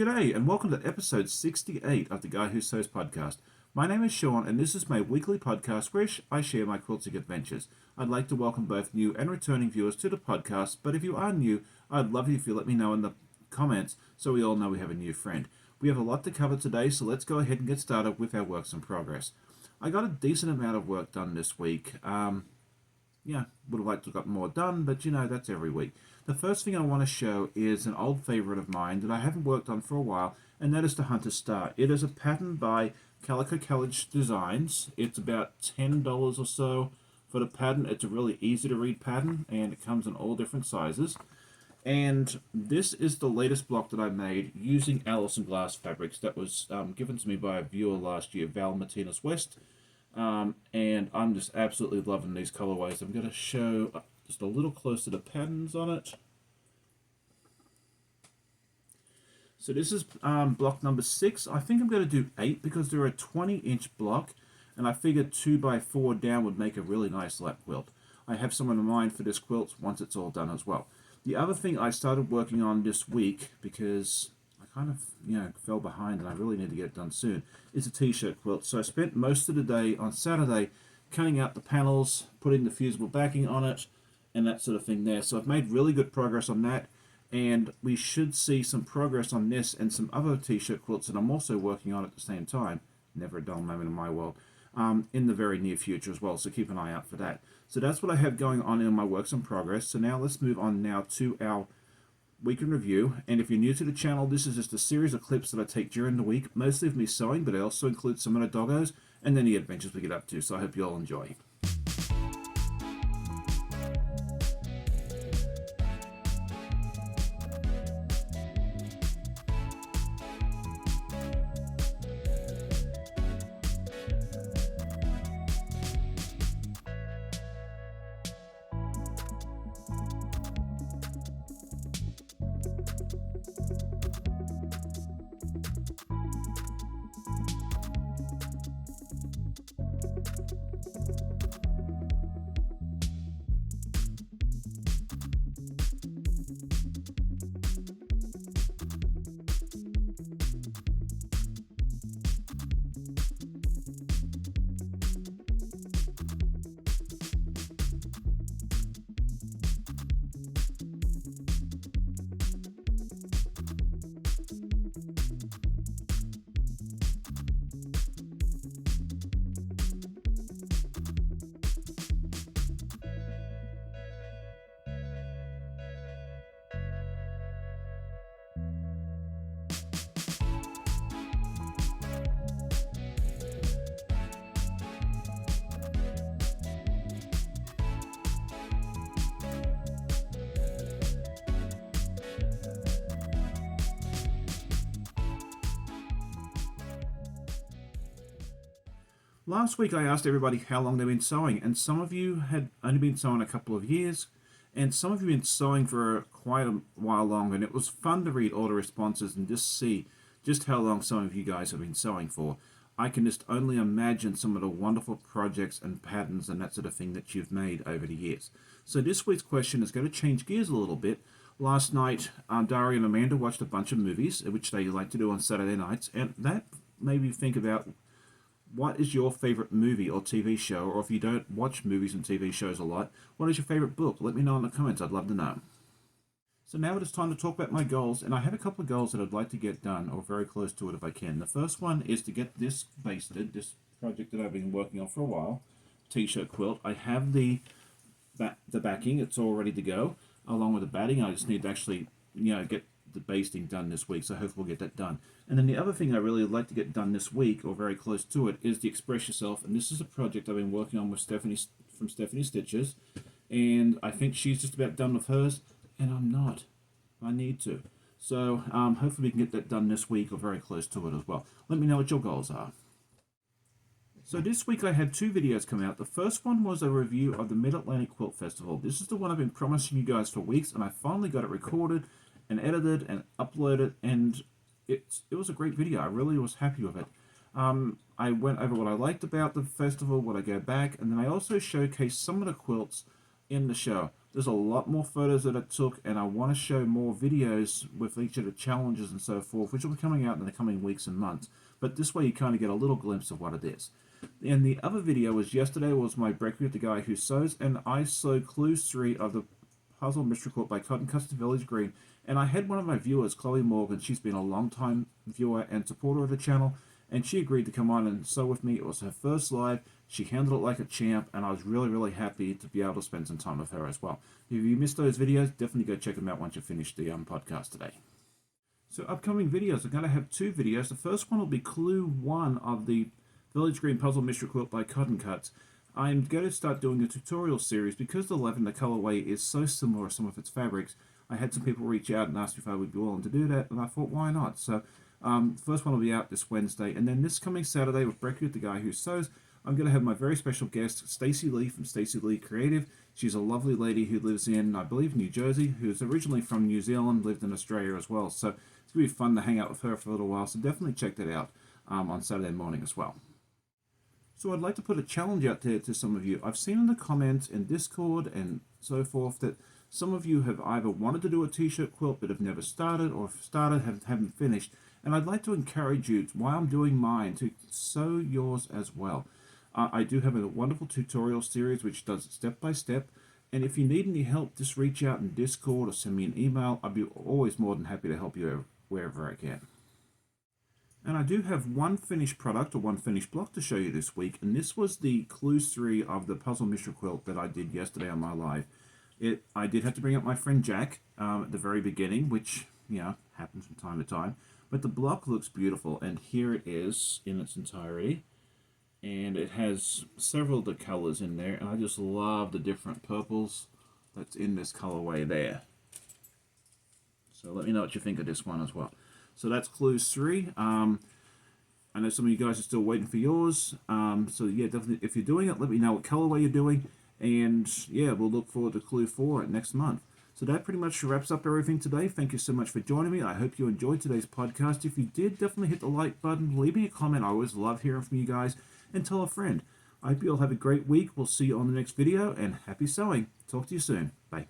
G'day and welcome to episode 68 of the Guy Who Sews podcast. My name is Sean and this is my weekly podcast where I share my quilting adventures. I'd like to welcome both new and returning viewers to the podcast, but if you are new, I'd love it if you let me know in the comments so we all know we have a new friend. We have a lot to cover today, so let's go ahead and get started with our works in progress. I got a decent amount of work done this week. Would have liked to have got more done, but you know, that's every week. The first thing I want to show is an old favorite of mine that I haven't worked on for a while, and that is the Hunter Star. It is a pattern by Calico College Designs. It's about $10 or so for the pattern. It's a really easy to read pattern, and it comes in all different sizes. And this is the latest block that I made using Allison Glass fabrics that was given to me by a viewer last year, Val Martinez West. And I'm just absolutely loving these colorways. I'm going to show just a little closer the patterns on it. So this is block number 6. I think I'm going to do 8 because they're a 20-inch block, and I figured 2x4 down would make a really nice lap quilt. I have some in mind for this quilt once it's all done as well. The other thing I started working on this week, because I kind of, fell behind and I really need to get it done soon, is a t-shirt quilt. So I spent most of the day on Saturday cutting out the panels, putting the fusible backing on it, and that sort of thing there. So I've made really good progress on that, and we should see some progress on this and some other t-shirt quilts that I'm also working on at the same time. Never a dull moment in my world. In the very near future as well, so keep an eye out for that. So that's what I have going on in my works in progress. So now let's move on now to our week in review. And if you're new to the channel, this is just a series of clips that I take during the week, mostly of me sewing, but I also include some of the doggos and then the adventures we get up to. So I hope you all enjoy. Last week I asked everybody how long they've been sewing, and some of you had only been sewing a couple of years, and some of you have been sewing for quite a while longer, and it was fun to read all the responses and just see just how long some of you guys have been sewing for. I can just only imagine some of the wonderful projects and patterns and that sort of thing that you've made over the years. So this week's question is going to change gears a little bit. Last night, Daria and Amanda watched a bunch of movies, which they like to do on Saturday nights, and that made me think about what is your favorite movie or TV show, or if you don't watch movies and TV shows a lot, what is your favorite book? Let me know in the comments. I'd love to know. So now it is time to talk about my goals, and I have a couple of goals that I'd like to get done, or very close to it if I can. The first one is to get this basted, this project that I've been working on for a while, t-shirt quilt. I have the backing. It's all ready to go, along with the batting. I just need to actually, get the basting done this week, so hopefully we'll get that done. And then the other thing I really would like to get done this week, or very close to it, is the Express Yourself. And this is a project I've been working on with Stephanie from Stephanie Stitches, and I think she's just about done with hers, and I'm not. I need to. So hopefully we can get that done this week, or very close to it as well. Let me know what your goals are. So this week I had 2 videos come out. The first one was a review of the Mid-Atlantic Quilt Festival. This is the one I've been promising you guys for weeks, and I finally got it recorded and edited and uploaded, and it was a great video. I really was happy with it. I went over what I liked about the festival, what I go back, and then I also showcased some of the quilts in the show. There's a lot more photos that I took, and I want to show more videos with each of the challenges and so forth, which will be coming out in the coming weeks and months. But this way you kind of get a little glimpse of what it is. And the other video was yesterday was my break with the guy who sews, and I sewed Clues 3 of the Puzzle Mystery Quilt by Cotton Custom Village Green. And I had one of my viewers, Chloe Morgan. She's been a long time viewer and supporter of the channel, and she agreed to come on and sew with me. It was her first live. She handled it like a champ, and I was really, really happy to be able to spend some time with her as well. If you missed those videos, definitely go check them out once you finish the podcast today. So upcoming videos, I'm going to have two videos. The first one will be Clue 1 of the Village Green Puzzle Mystery Quilt by Cotton Cuts. I'm going to start doing a tutorial series because the lavender colorway is so similar to some of its fabrics. I had some people reach out and ask if I would be willing to do that, and I thought, why not? So first one will be out this Wednesday, and then this coming Saturday with Brecky, the guy who sews, I'm going to have my very special guest, Stacey Lee from Stacey Lee Creative. She's a lovely lady who lives in, I believe, New Jersey, who's originally from New Zealand, lived in Australia as well. So it's going to be fun to hang out with her for a little while, so definitely check that out on Saturday morning as well. So I'd like to put a challenge out there to some of you. I've seen in the comments in Discord and so forth that some of you have either wanted to do a t-shirt quilt but have never started, or if started, haven't finished. And I'd like to encourage you, while I'm doing mine, to sew yours as well. I do have a wonderful tutorial series which does it step by step. And if you need any help, just reach out in Discord or send me an email. I'll be always more than happy to help you wherever I can. And I do have one finished product, or one finished block to show you this week, and this was the Clues 3 of the Puzzle Mystery Quilt that I did yesterday on my live. I did have to bring up my friend Jack at the very beginning, which, happens from time to time, but the block looks beautiful, and here it is in its entirety, and it has several of the colors in there, and I just love the different purples that's in this colorway there. So let me know what you think of this one as well. So that's Clues 3. I know some of you guys are still waiting for yours. So yeah, definitely, if you're doing it, let me know what colorway you're doing. And yeah, we'll look forward to Clue 4 next month. So that pretty much wraps up everything today. Thank you so much for joining me. I hope you enjoyed today's podcast. If you did, definitely hit the like button. Leave me a comment. I always love hearing from you guys. And tell a friend. I hope you all have a great week. We'll see you on the next video. And happy sewing. Talk to you soon. Bye.